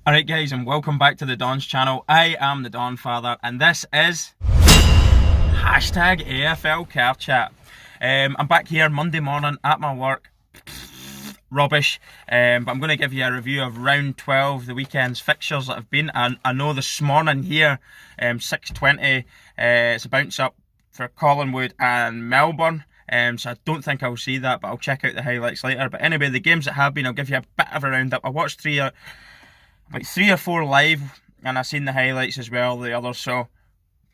Alright guys, and welcome back to the Don's channel. I am the Donfather and this is hashtag AFL Car Chat. I'm back here Monday morning at my work. Rubbish, but I'm going to give you a review of round 12, the weekend's fixtures that have been. And I know this morning here, 6:20, it's a bounce up for Collingwood and Melbourne. So I don't think I'll see that, but I'll check out the highlights later. But anyway, the games that have been, I'll give you a bit of a roundup. I watched about three or four live, and I've seen the highlights as well, the others. So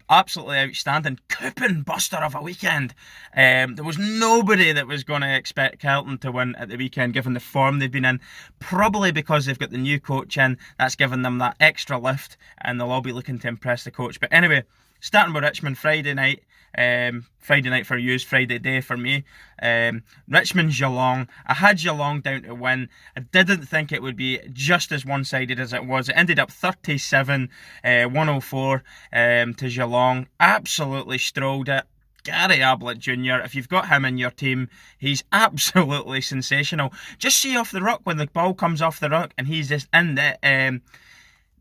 absolutely outstanding coupon buster of a weekend. There was nobody that was going to expect Carlton to win at the weekend given the form they've been in, probably because they've got the new coach in. That's given them that extra lift and they'll all be looking to impress the coach. But anyway, starting with Richmond, Friday night. Friday night for you, Friday day for me. Richmond Geelong. I had Geelong down to win. I didn't think it would be just as one-sided as it was. It ended up 37-104 to Geelong. Absolutely strolled it. Gary Ablett Jr., if you've got him in your team, he's absolutely sensational. Just see off the ruck when the ball comes off the ruck and he's just in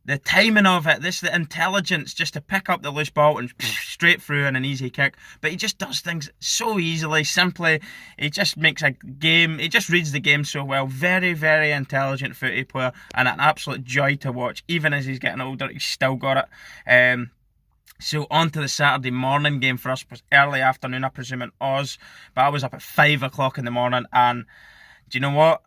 the timing of it, the intelligence just to pick up the loose ball and straight through in an easy kick. But he just does things so easily, simply. He just makes a game, he just reads the game so well. Very, very intelligent footy player and an absolute joy to watch. Even as he's getting older, he's still got it. So on to the Saturday morning game for us. It was early afternoon, I presume, in Oz. But I was up at 5 o'clock in the morning, and do you know what?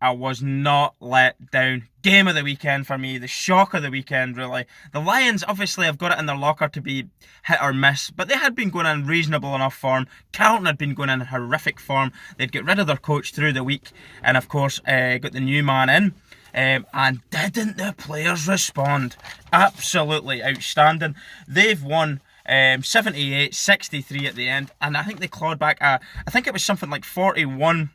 I was not let down. Game of the weekend for me, the shock of the weekend, really. The Lions obviously have got it in their locker to be hit or miss, but they had been going in reasonable enough form. Carlton had been going in horrific form. They'd get rid of their coach through the week, and of course got the new man in. And didn't the players respond? Absolutely outstanding. They've won 78-63 at the end, and I think they clawed back I think it was something like 40-3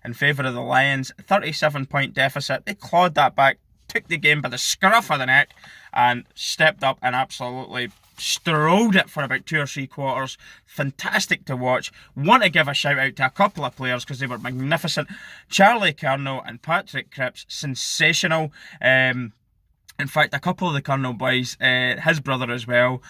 in favour of the Lions. 37-point deficit. They clawed that back, took the game by the scruff of the neck, and stepped up and absolutely strode it for about 2 or 3 quarters. Fantastic to watch. Want to give a shout out to a couple of players because they were magnificent. Charlie Curnow and Patrick Cripps, sensational. In fact, a couple of the Curnow boys, his brother as well.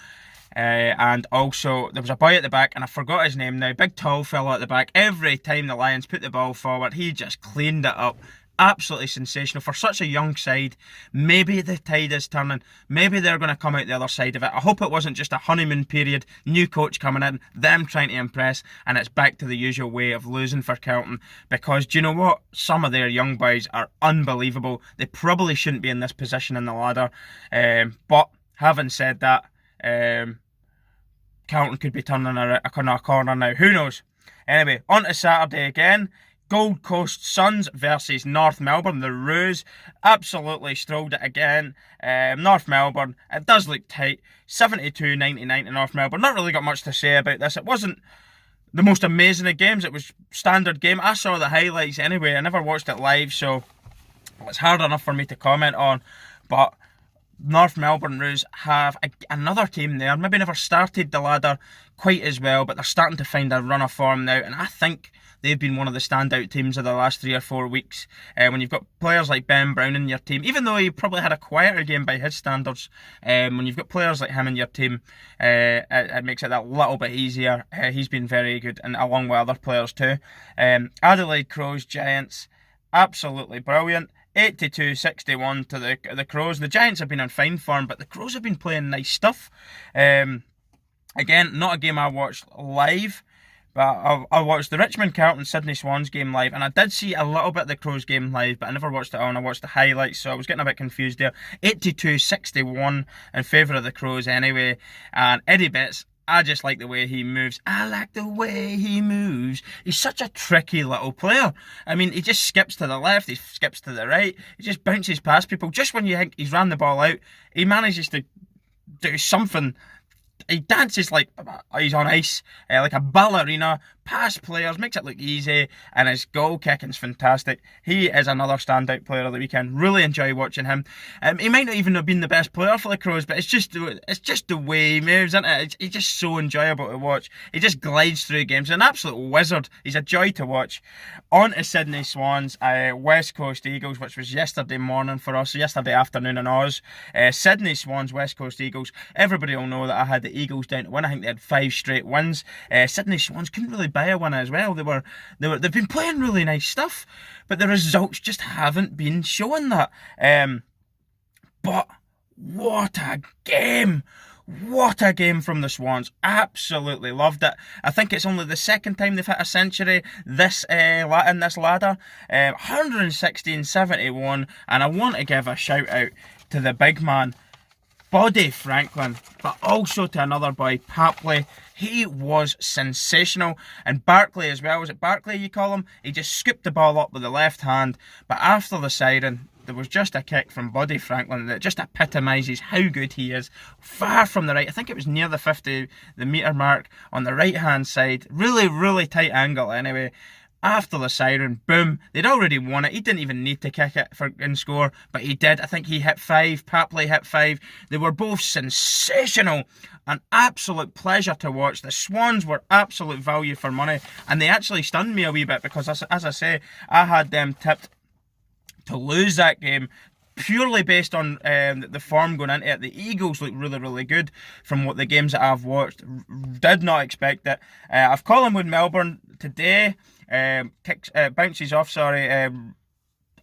And also there was a boy at the back, and I forgot his name now, big tall fella at the back. Every time the Lions put the ball forward, he just cleaned it up. Absolutely sensational for such a young side. Maybe the tide is turning, maybe they're going to come out the other side of it. I hope it wasn't just a honeymoon period, new coach coming in, them trying to impress, and it's back to the usual way of losing for Carlton. Because do you know what, some of their young boys are unbelievable. They probably shouldn't be in this position in the ladder, but having said that, Carlton could be turning a corner now. Who knows? Anyway, on to Saturday again. Gold Coast Suns versus North Melbourne. The Roos absolutely strolled it again. North Melbourne, it does look tight. 72-99 to North Melbourne. Not really got much to say about this. It wasn't the most amazing of games. It was standard game. I saw the highlights anyway. I never watched it live, so it's hard enough for me to comment on. But North Melbourne Roos have another team there. Maybe never started the ladder quite as well, but they're starting to find a run of form now, and I think they've been one of the standout teams of the last 3 or 4 weeks. When you've got players like Ben Brown in your team, even though he probably had a quieter game by his standards, when you've got players like him in your team, it makes it that little bit easier. He's been very good, and along with other players too. Adelaide Crows Giants, absolutely brilliant. 82-61 to the Crows. The Giants have been on fine form, but the Crows have been playing nice stuff. Again, not a game I watched live, but I watched the Richmond Carlton Sydney Swans game live, and I did see a little bit of the Crows game live, but I never watched it all, and I watched the highlights, so I was getting a bit confused there. 82-61 in favour of the Crows anyway, and Eddie Betts, I just like the way he moves. I like the way he moves. He's such a tricky little player. I mean, he just skips to the left, he skips to the right, he just bounces past people. Just when you think he's ran the ball out, he manages to do something he dances like he's on ice, like a ballerina, past players, makes it look easy, and his goal kicking's fantastic. He is another standout player of the weekend. Really enjoy watching him. He might not even have been the best player for the Crows, but it's just the way he moves, isn't it? He's just so enjoyable to watch. He just glides through games. He's an absolute wizard. He's a joy to watch. On to Sydney Swans, West Coast Eagles, which was yesterday morning for us, yesterday afternoon in Oz. Sydney Swans, West Coast Eagles. Everybody will know that I had the Eagles down to win. I think they had 5 straight wins. Sydney Swans couldn't really buy a winner as well. They've been playing really nice stuff, but the results just haven't been showing that. But what a game! What a game from the Swans. Absolutely loved it. I think it's only the second time they've hit a century in this ladder. 116-71, and I want to give a shout out to the big man, Buddy Franklin, but also to another boy, Papley. He was sensational. And Barkley as well. Was it Barkley you call him? He just scooped the ball up with the left hand. But after the siren, there was just a kick from Buddy Franklin that just epitomises how good he is. Far from the right. I think it was near the 50 metre mark on the right hand side. Really, really tight angle anyway. After the siren, boom, they'd already won it. He didn't even need to kick it and score, but he did. I think he hit 5, Papley hit 5. They were both sensational. An absolute pleasure to watch. The Swans were absolute value for money, and they actually stunned me a wee bit because, as I say, I had them tipped to lose that game purely based on the form going into it. The Eagles look really, really good from what the games that I've watched. Did not expect it. I've Collingwood Melbourne today. Bounces off, I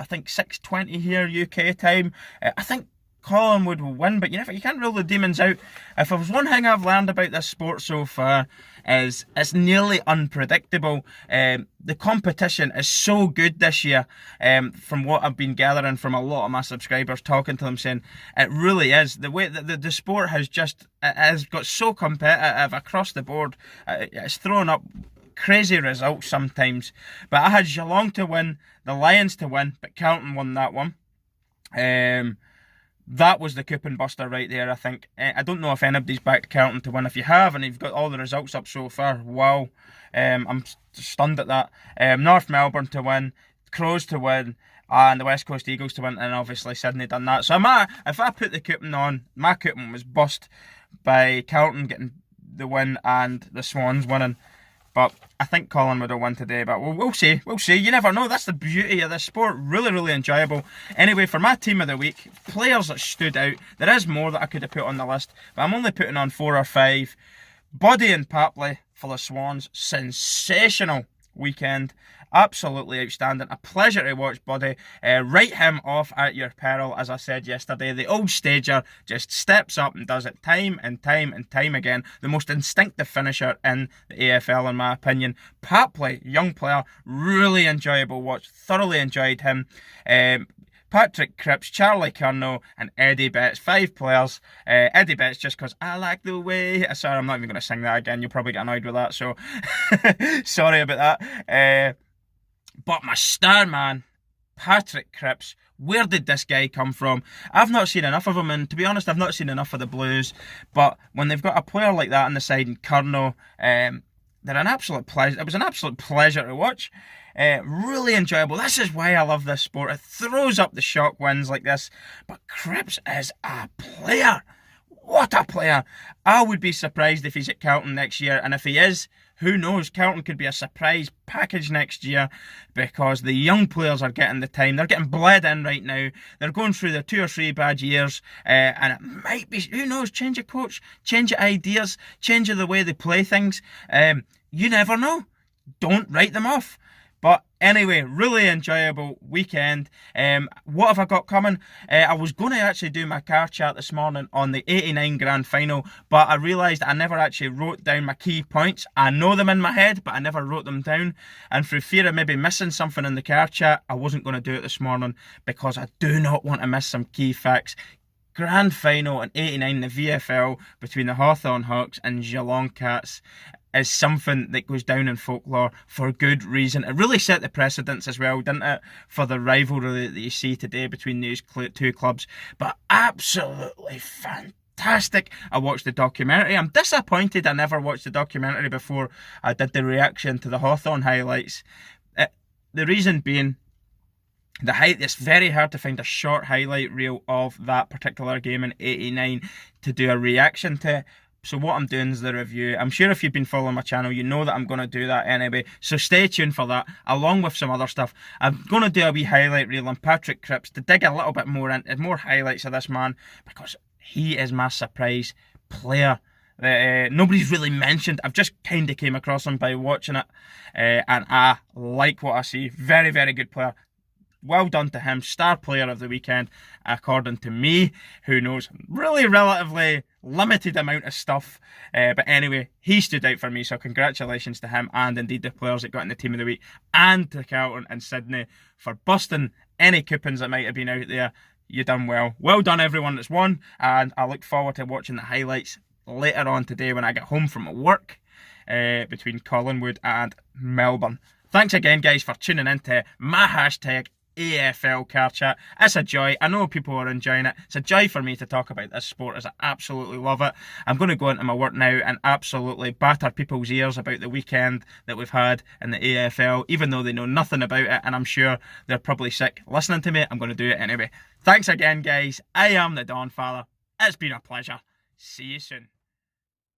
think 6:20 here UK time. I think Collingwood will win, but you can't rule the demons out. If there was one thing I've learned about this sport so far, is it's nearly unpredictable. The competition is so good this year, from what I've been gathering from a lot of my subscribers, talking to them, saying it really is. The way that the sport has got so competitive across the board, it's thrown up crazy results sometimes. But I had Geelong to win, the Lions to win, but Carlton won that one. That was the coupon buster right there, I think. I don't know if anybody's backed Carlton to win. If you have, and you've got all the results up so far, wow. I'm stunned at that. North Melbourne to win, Crows to win, and the West Coast Eagles to win, and obviously Sydney done that. So if I put the coupon on, my coupon was bust by Carlton getting the win and the Swans winning. But I think Collingwood will win today, but we'll see. We'll see. You never know. That's the beauty of this sport. Really, really enjoyable. Anyway, for my team of the week, players that stood out. There is more that I could have put on the list, but I'm only putting on 4 or 5. Buddy and Papley for the Swans. Sensational weekend. Absolutely outstanding. A pleasure to watch Buddy. Write him off at your peril, as I said yesterday. The old stager just steps up and does it time and time and time again. The most instinctive finisher in the AFL, in my opinion. Papley, young player, really enjoyable watch. Thoroughly enjoyed him. Patrick Cripps, Charlie Curnow, and Eddie Betts. 5 players. Eddie Betts, just because I like the way... Sorry, I'm not even going to sing that again. You'll probably get annoyed with that, so... Sorry about that. But my star man, Patrick Cripps, where did this guy come from? I've not seen enough of him, and to be honest, I've not seen enough of the Blues. But when they've got a player like that on the side, and Curnow, they're an absolute pleasure. It was an absolute pleasure to watch. Really enjoyable. This is why I love this sport. It throws up the shock wins like this. But Cripps is a player. What a player. I would be surprised if he's at Carlton next year. And if he is, who knows? Carlton could be a surprise package next year, because the young players are getting the time. They're getting bled in right now. They're going through their 2 or 3 bad years. And it might be, who knows, change of coach, change of ideas, change of the way they play things. You never know. Don't write them off. But anyway, really enjoyable weekend. What have I got coming? I was going to actually do my car chat this morning on the 89 Grand Final, but I realised I never actually wrote down my key points. I know them in my head, but I never wrote them down. And for fear of maybe missing something in the car chat, I wasn't going to do it this morning, because I do not want to miss some key facts. Grand Final in 89, the VFL, between the Hawthorn Hawks and Geelong Cats, is something that goes down in folklore for good reason. It really set the precedence as well, didn't it, for the rivalry that you see today between these 2 clubs. But absolutely fantastic fantastic. I watched the documentary. I'm disappointed I never watched the documentary before I did the reaction to the Hawthorn highlights. The reason being, it's very hard to find a short highlight reel of that particular game in '89 to do a reaction to. So what I'm doing is the review. I'm sure if you've been following my channel, you know that I'm going to do that anyway. So stay tuned for that, along with some other stuff. I'm going to do a wee highlight reel on Patrick Cripps to dig a little bit more into more highlights of this man, because he is my surprise player. Nobody's really mentioned. I've just kind of came across him by watching it, and I like what I see. Very, very good player. Well done to him. Star player of the weekend, according to me, who knows really relatively limited amount of stuff. But anyway, he stood out for me, so congratulations to him, and indeed the players that got in the team of the week, and to Carlton and Sydney for busting any coupons that might have been out there. You done well. Well done everyone that's won, and I look forward to watching the highlights later on today when I get home from work, between Collingwood and Melbourne. Thanks again, guys, for tuning in to my hashtag AFL car chat. It's a joy. I know people are enjoying it. It's a joy for me to talk about this sport, as I absolutely love it. I'm going to go into my work now and absolutely batter people's ears about the weekend that we've had in the AFL, even though they know nothing about it, and I'm sure they're probably sick listening to me. I'm going to do it anyway. Thanks again, guys. I am the Donfather. It's been a pleasure. See you soon.